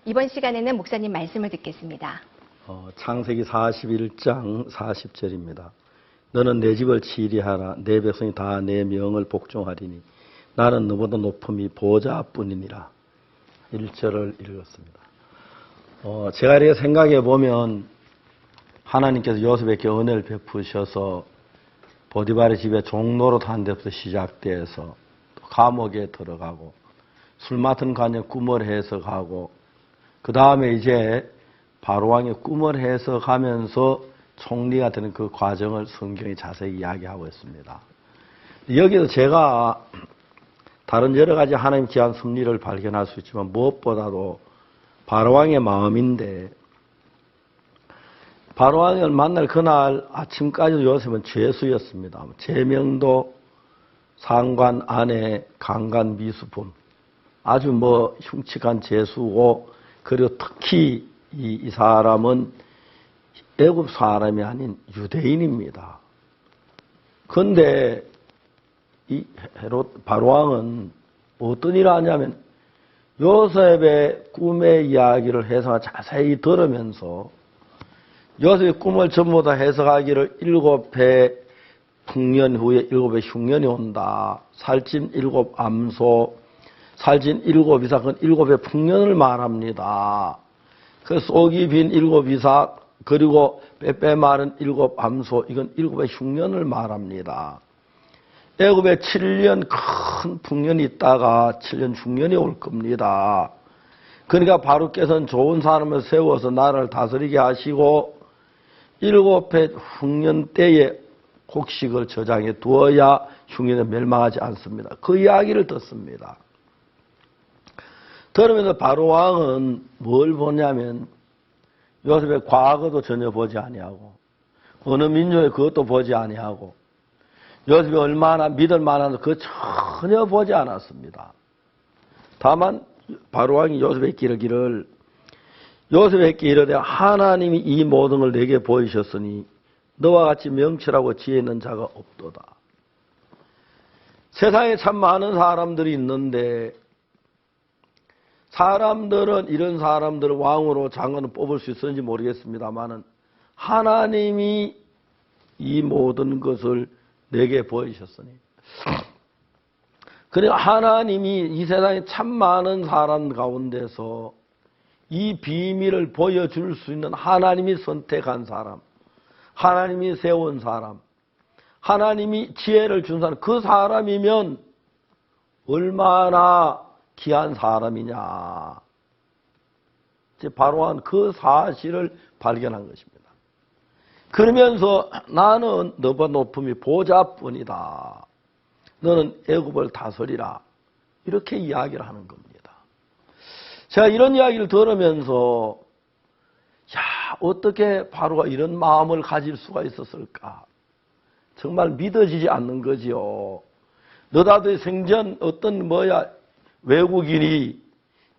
이번 시간에는 목사님 말씀을 듣겠습니다. 창세기 41장 40절입니다. 너는 내 집을 치리하라. 내 백성이 다 내 명을 복종하리니 나는 너보다 높음이 보좌뿐이니라. 1절을 읽었습니다. 제가 이렇게 생각해 보면 하나님께서 요셉에게 은혜를 베푸셔서 보디발의 집에 종노릇 한 데부터 시작돼서 감옥에 들어가고 술 맡은 관에 꿈을 해석하고 그 다음에 이제 바로왕의 꿈을 해석하면서 총리가 되는 그 과정을 성경이 자세히 이야기하고 있습니다. 여기서 제가 다른 여러 가지 하나님 기한 섭리를 발견할 수 있지만 무엇보다도 바로왕의 마음인데 바로왕을 만날 그날 아침까지도 요셉은 죄수였습니다. 제명도 상관 아내 강간 미수범 아주 흉측한 죄수고 그리고 특히 이 사람은 애굽 사람이 아닌 유대인입니다. 그런데 이 바로왕은 어떤 일을 하냐면 요셉의 꿈의 이야기를 해석을 자세히 들으면서 요셉의 꿈을 전부 다 해석하기를 7해 풍년 후에 7해 흉년이 온다. 살찐 7 암소, 살찐 7 이삭, 그건 7해 풍년을 말합니다. 그 속이 빈 7 이삭, 그리고 빼빼 마른 7 암소, 이건 7해 흉년을 말합니다. 애굽에 7년 큰 풍년이 있다가 7년 흉년이 올 겁니다. 그러니까 바로께서는 좋은 사람을 세워서 나라를 다스리게 하시고 7해 흉년 때에 곡식을 저장해 두어야 흉년에 멸망하지 않습니다. 그 이야기를 듣습니다. 들으면서 바로왕은 뭘 보냐면 요셉의 과거도 전혀 보지 아니하고 어느 민족의 그것도 보지 아니하고 요셉이 얼마나 믿을 만한지 그거 전혀 보지 않았습니다. 다만 바로왕이 요셉에게 이르기를 요셉에게 이르되 하나님이 이 모든 걸 내게 보이셨으니 너와 같이 명철하고 지혜 있는 자가 없도다. 세상에 참 많은 사람들이 있는데 사람들은 이런 사람들을 왕으로 장관을 뽑을 수 있었는지 모르겠습니다만은 하나님이 이 모든 것을 내게 보이셨으니 그러니까 하나님이 이 세상에 참 많은 사람 가운데서 이 비밀을 보여줄 수 있는 하나님이 선택한 사람, 하나님이 세운 사람, 하나님이 지혜를 준 사람, 그 사람이면 얼마나 귀한 사람이냐. 바로한 그 사실을 발견한 것입니다. 그러면서 나는 너보다 높음이 보좌뿐이다. 너는 애굽을 다스리라. 이렇게 이야기를 하는 겁니다. 제가 이런 이야기를 들으면서 어떻게 바로가 이런 마음을 가질 수가 있었을까? 정말 믿어지지 않는 거지요. 너다도 생전 어떤 외국인이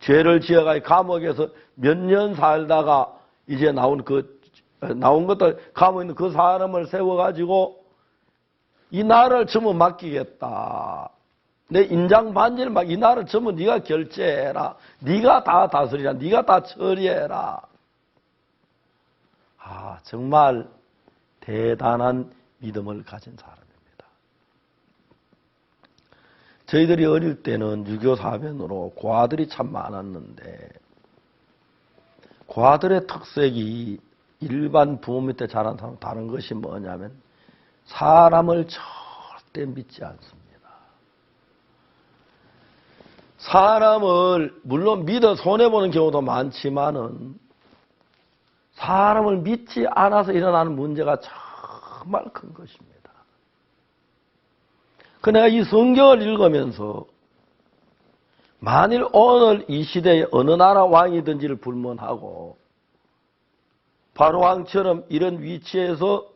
죄를 지어가 감옥에서 몇 년 살다가 이제 나온 것들 감옥에 있는 그 사람을 세워가지고 이 나라를 전부 맡기겠다. 내 인장 반지를 이 나라를 전부 네가 결제해라. 네가 다 다스리라. 네가 다 처리해라. 정말 대단한 믿음을 가진 사람입니다. 저희들이 어릴 때는 유교 사변으로 고아들이 참 많았는데 고아들의 특색이 일반 부모 밑에 자란 사람 다른 것이 뭐냐면 사람을 절대 믿지 않습니다. 사람을 물론 믿어 손해보는 경우도 많지만은 사람을 믿지 않아서 일어나는 문제가 정말 큰 것입니다. 내가 이 성경을 읽으면서 만일 오늘 이 시대에 어느 나라 왕이든지를 불문하고 바로왕처럼 이런 위치에서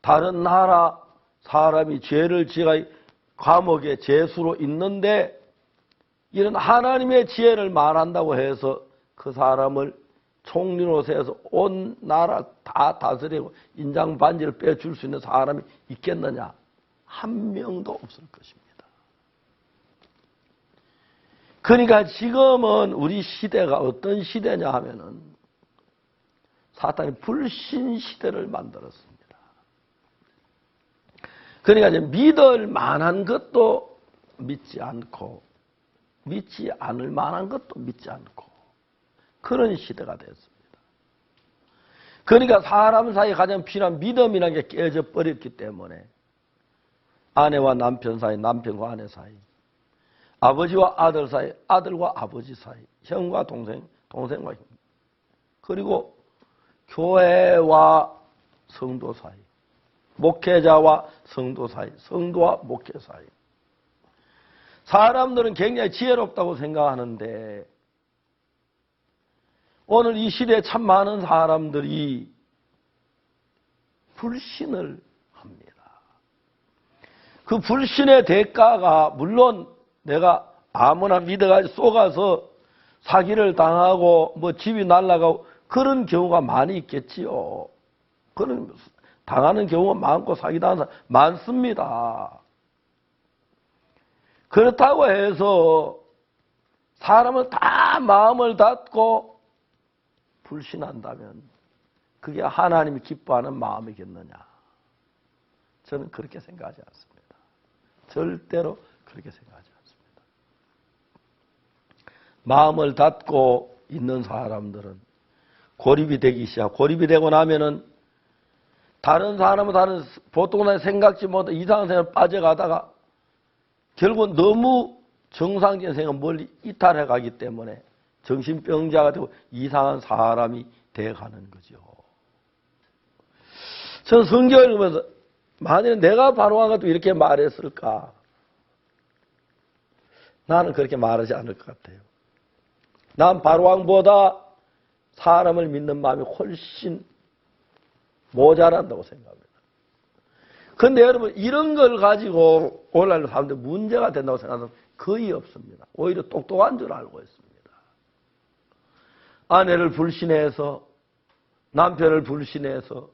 다른 나라 사람이 죄를 지어 감옥에 죄수로 있는데 이런 하나님의 지혜를 말한다고 해서 그 사람을 총리로 세워서 온 나라 다 다스리고 인장 반지를 빼줄 수 있는 사람이 있겠느냐? 한 명도 없을 것입니다. 그러니까 지금은 우리 시대가 어떤 시대냐 하면은 사탄이 불신 시대를 만들었습니다. 그러니까 이제 믿을 만한 것도 믿지 않고 믿지 않을 만한 것도 믿지 않고 그런 시대가 됐습니다. 그러니까 사람 사이에 가장 필요한 믿음이라는 게 깨져 버렸기 때문에 아내와 남편 사이, 남편과 아내 사이, 아버지와 아들 사이, 아들과 아버지 사이, 형과 동생, 동생과 형, 그리고 교회와 성도 사이, 목회자와 성도 사이, 성도와 목회 사이. 사람들은 굉장히 지혜롭다고 생각하는데 오늘 이 시대에 참 많은 사람들이 불신을 합니다. 그 불신의 대가가 물론 내가 아무나 믿어가지고 속아서 사기를 당하고 뭐 집이 날아가고 그런 경우가 많이 있겠지요. 그런 당하는 경우가 많고 사기당하는 사람 많습니다. 그렇다고 해서 사람은 다 마음을 닫고 불신한다면 그게 하나님이 기뻐하는 마음이겠느냐? 저는 그렇게 생각하지 않습니다. 절대로 그렇게 생각하지 않습니다. 마음을 닫고 있는 사람들은 고립이 되기 시작. 고립이 되고 나면은 다른 사람은 다른 보통 생각지 못한 이상한 생각에 빠져가다가 결국 너무 정상적인 생각 멀리 이탈해 가기 때문에 정신병자가 되고 이상한 사람이 되어가는 거죠. 전 성경을 읽으면서 만약에 내가 바로왕 같으면 이렇게 말했을까? 나는 그렇게 말하지 않을 것 같아요. 난 바로왕보다 사람을 믿는 마음이 훨씬 모자란다고 생각합니다. 그런데 여러분 이런 걸 가지고 오늘날 사람들 문제가 된다고 생각하는 거의 없습니다. 오히려 똑똑한 줄 알고 있습니다. 아내를 불신해서 남편을 불신해서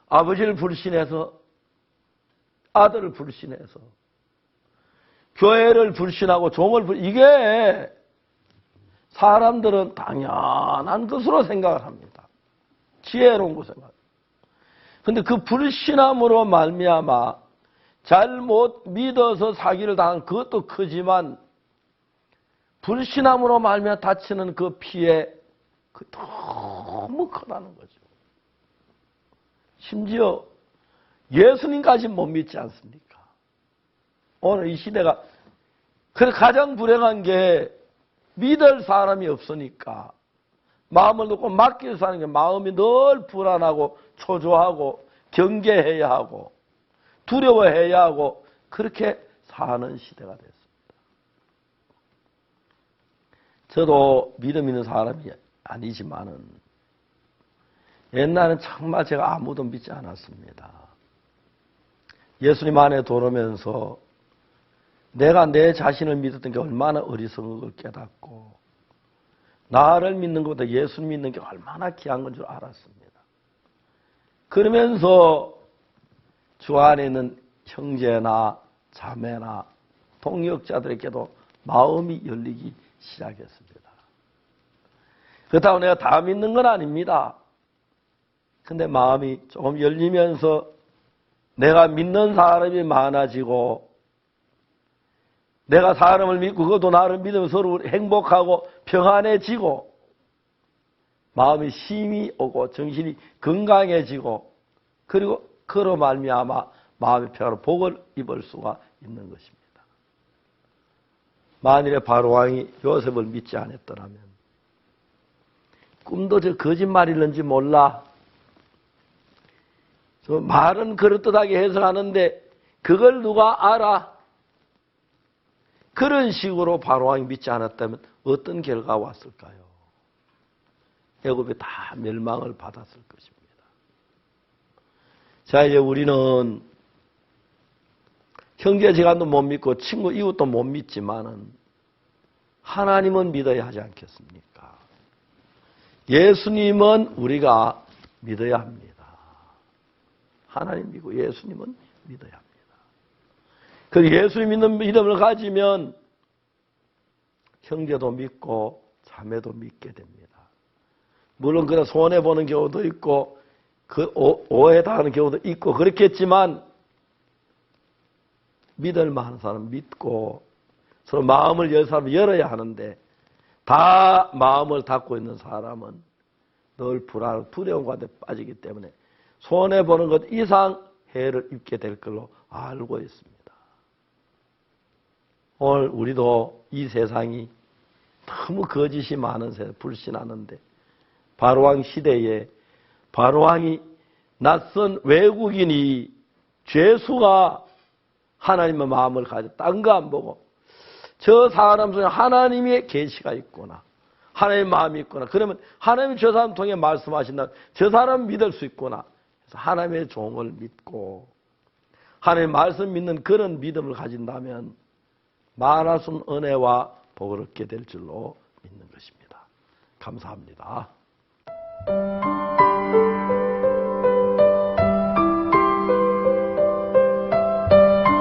아버지를 불신해서 아들을 불신해서 교회를 불신하고 종을 이게 사람들은 당연한 것으로 생각을 합니다. 지혜로운 거 생각합니다. 그런데 그 불신함으로 말미암아 잘못 믿어서 사기를 당한 그것도 크지만 불신함으로 말미암아 다치는 그 피해 그 너무 크다는 거죠. 심지어 예수님까지 못 믿지 않습니까? 오늘 이 시대가 그래서 가장 불행한 게 믿을 사람이 없으니까 마음을 놓고 맡기고 사는 게 마음이 늘 불안하고 초조하고 경계해야 하고 두려워해야 하고 그렇게 사는 시대가 됐습니다. 저도 믿음 있는 사람이 아니지만은 옛날엔 정말 제가 아무도 믿지 않았습니다. 예수님 안에 돌아오면서 내가 내 자신을 믿었던 게 얼마나 어리석은 걸 깨닫고 나를 믿는 것보다 예수님 믿는 게 얼마나 귀한 건 줄 알았습니다. 그러면서 주 안에 있는 형제나 자매나 동역자들에게도 마음이 열리기 시작했습니다. 그렇다고 내가 다 믿는 건 아닙니다. 근데 마음이 조금 열리면서 내가 믿는 사람이 많아지고 내가 사람을 믿고 그것도 나를 믿으면 서로 행복하고 평안해지고 마음이 힘이 오고 정신이 건강해지고 그리고 그로 말미암아 마음의 평화로 복을 입을 수가 있는 것입니다. 만일에 바로왕이 요셉을 믿지 않았더라면 꿈도 저 거짓말이는지 몰라. 저 말은 그럴듯하게 해석하는데 그걸 누가 알아? 그런 식으로 바로왕이 믿지 않았다면 어떤 결과가 왔을까요? 애굽이 다 멸망을 받았을 것입니다. 자, 이제 우리는 형제지간도 못 믿고 친구 이웃도 못 믿지만은 하나님은 믿어야 하지 않겠습니까? 예수님은 우리가 믿어야 합니다. 하나님 믿고 예수님은 믿어야 합니다. 그 예수님 믿는 믿음을 가지면 형제도 믿고 자매도 믿게 됩니다. 물론 그래 손해보는 경우도 있고 그 오해당하는 경우도 있고 그렇겠지만 믿을 만한 사람 믿고 서로 마음을 열 사람 열어야 하는데 다 마음을 닫고 있는 사람은 늘 불안, 두려움 가운데 빠지기 때문에 손해보는 것 이상 해를 입게 될 걸로 알고 있습니다. 오늘 우리도 이 세상이 너무 거짓이 많은 세상, 불신하는데 바로왕 시대에 바로왕이 낯선 외국인이 죄수가 하나님의 마음을 가져 딴 거 안 보고 저 사람 속에 하나님의 계시가 있구나. 하나님의 마음이 있구나. 그러면 하나님이 저 사람 통해 말씀하신다. 저 사람 믿을 수 있구나. 그래서 하나님의 종을 믿고 하나님의 말씀 믿는 그런 믿음을 가진다면 말할 수 없는 은혜와 복을 얻게 될 줄로 믿는 것입니다. 감사합니다.